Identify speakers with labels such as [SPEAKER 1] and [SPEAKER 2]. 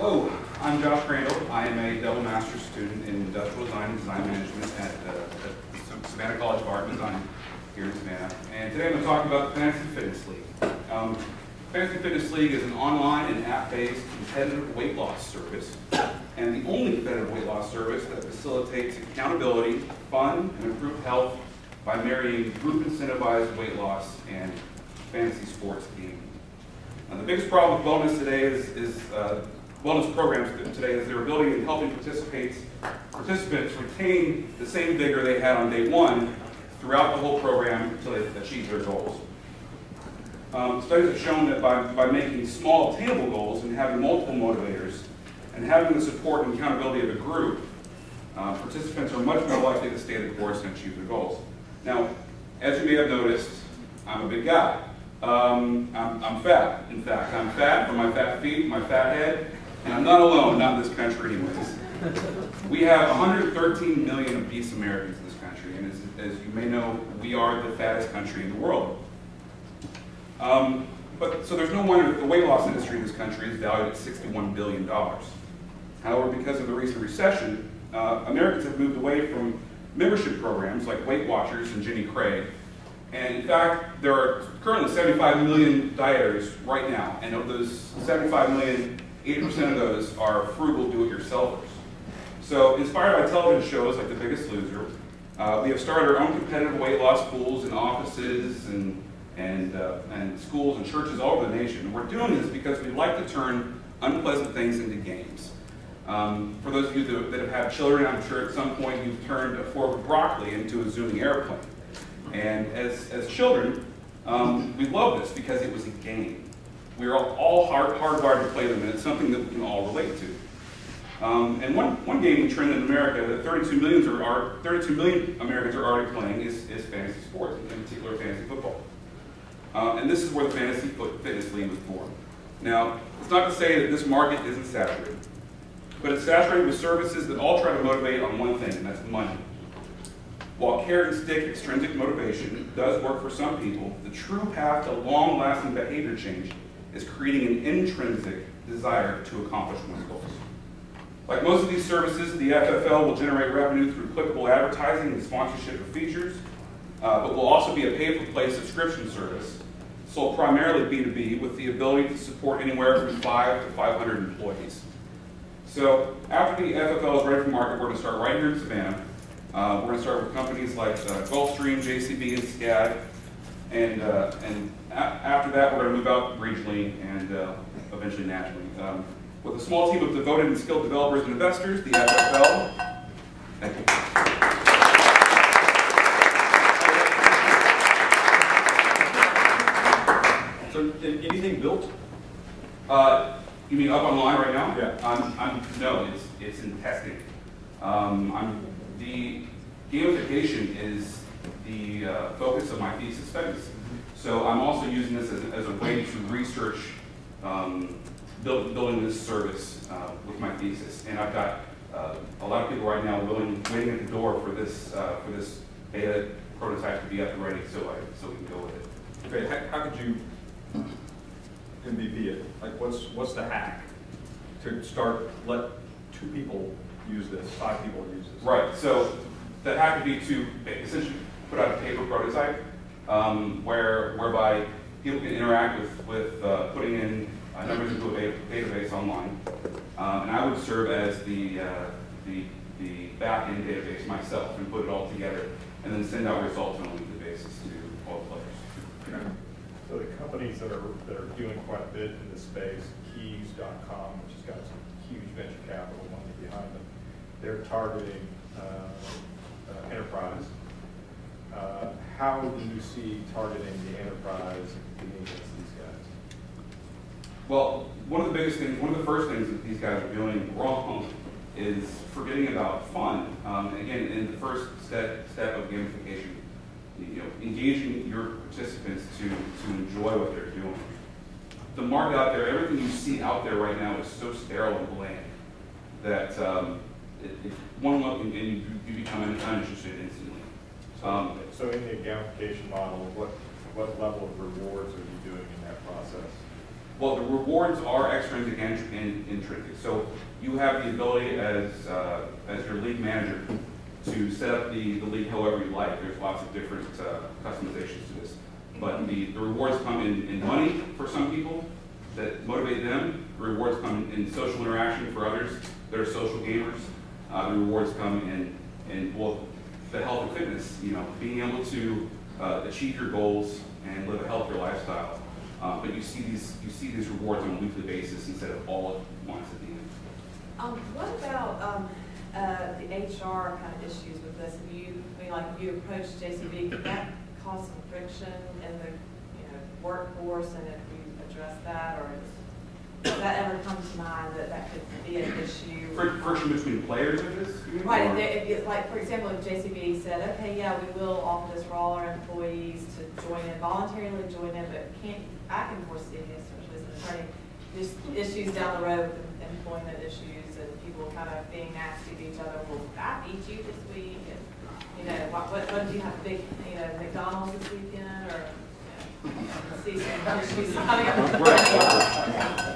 [SPEAKER 1] Hello, I'm Josh Crandall. I am a double master's student in industrial design and design management at the Savannah College of Art and Design here in Savannah. And today I'm going to talk about the Fantasy Fitness League. Fantasy Fitness League is an online and app-based competitive weight loss service, and the only competitive weight loss service that facilitates accountability, fun, and improved health by marrying group incentivized weight loss and fantasy sports gaming. The biggest problem with wellness today is wellness programs today is their ability in helping participants retain the same vigor they had on day one throughout the whole program until they achieve their goals. Studies have shown that by making small, attainable goals and having multiple motivators and having the support and accountability of a group, participants are much more likely to stay the course and achieve their goals. Now, as you may have noticed, I'm a big guy. I'm fat. In fact, I'm fat from my fat feet, my fat head, and I'm not alone, not in this country anyways. We have 113 million obese Americans in this country, and as you may know, we are the fattest country in the world. So there's no wonder that the weight loss industry in this country is valued at $61 billion. However, because of the recent recession, Americans have moved away from membership programs like Weight Watchers and Jenny Craig. And in fact, there are currently 75 million dieters right now, and of those 75 million, 80% of those are frugal do-it-yourselfers. So, inspired by television shows like The Biggest Loser, we have started our own competitive weight loss pools in offices and schools and churches all over the nation. And we're doing this because we like to turn unpleasant things into games. For those of you that have had children, I'm sure at some point you've turned a fork of broccoli into a zooming airplane. And as children, we love this because it was a game. We are all hardwired to play them, and it's something that we can all relate to. And one gaming trend in America that 32 million Americans are already playing is fantasy sports, in particular fantasy football. And this is where the Fantasy Fitness League was born. Now, it's not to say that this market isn't saturated, but it's saturated with services that all try to motivate on one thing, and that's money. While carrot and stick extrinsic motivation does work for some people, the true path to long-lasting behavior change is creating an intrinsic desire to accomplish one's goals. Like most of these services, the FFL will generate revenue through clickable advertising and sponsorship of features, but will also be a pay-for-play subscription service, sold primarily B2B, with the ability to support anywhere from 5 to 500 employees. So after the FFL is ready for market, we're going to start right here in Savannah. We're going to start with companies like Gulfstream, JCB, and SCAD, and after that we're going to move out regionally and eventually nationally. With a small team of devoted and skilled developers and investors, the FFL. Thank you.
[SPEAKER 2] So, anything built?
[SPEAKER 1] You mean up online right now?
[SPEAKER 2] Yeah.
[SPEAKER 1] No, it's in testing. The gamification is the focus of my thesis studies. So I'm also using this as a way to research building this service with my thesis. And I've got a lot of people right now waiting at the door for this beta prototype to be up and ready so we can go with it.
[SPEAKER 2] Okay, how could you MVP it? Like, what's the hack to start? Let 2 people use this, 5 people use this.
[SPEAKER 1] Right. So the hack would be to essentially put out a paper prototype whereby people can interact with putting in numbers into a database online, and I would serve as the back-end database myself and put it all together, and then send out results on a weekly basis to all the players.
[SPEAKER 2] Okay.
[SPEAKER 3] So the companies that are doing quite a bit in this space, Keys.com, which has got some huge venture capital money behind them, they're targeting enterprise. How do you see targeting the enterprise competing against these guys?
[SPEAKER 1] Well, one of the first things that these guys are doing wrong is forgetting about fun. Again, in the first step of gamification, engaging your participants to enjoy what they're doing. The market out there, everything you see out there right now is so sterile and bland that one look and you become uninterested instantly.
[SPEAKER 3] So in the gamification model, what level of rewards are you doing in that process?
[SPEAKER 1] Well, the rewards are extrinsic and intrinsic. So you have the ability as your league manager to set up the league however you like. There's lots of different customizations to this. But the rewards come in money for some people that motivate them. The rewards come in social interaction for others that are social gamers. The rewards come in well, the health and fitness, being able to achieve your goals and live a healthier lifestyle. But you see these rewards on a weekly basis instead of all at once at the end.
[SPEAKER 4] What about the HR kind of issues with this? If you approach JCB, could that cause some friction in the workforce, and if you address that, or does that ever come to mind that could be an issue?
[SPEAKER 1] Friction between players of this?
[SPEAKER 4] Right. If it's like, for example, if JCB said, okay, yeah, we will offer this for all our employees to join in, voluntarily join in, but I can foresee, especially as an attorney, there's issues down the road with employment issues and people kind of being nasty to each other. Well, I beat you this week, and what did you have a big, McDonald's this weekend, or see some issues coming up.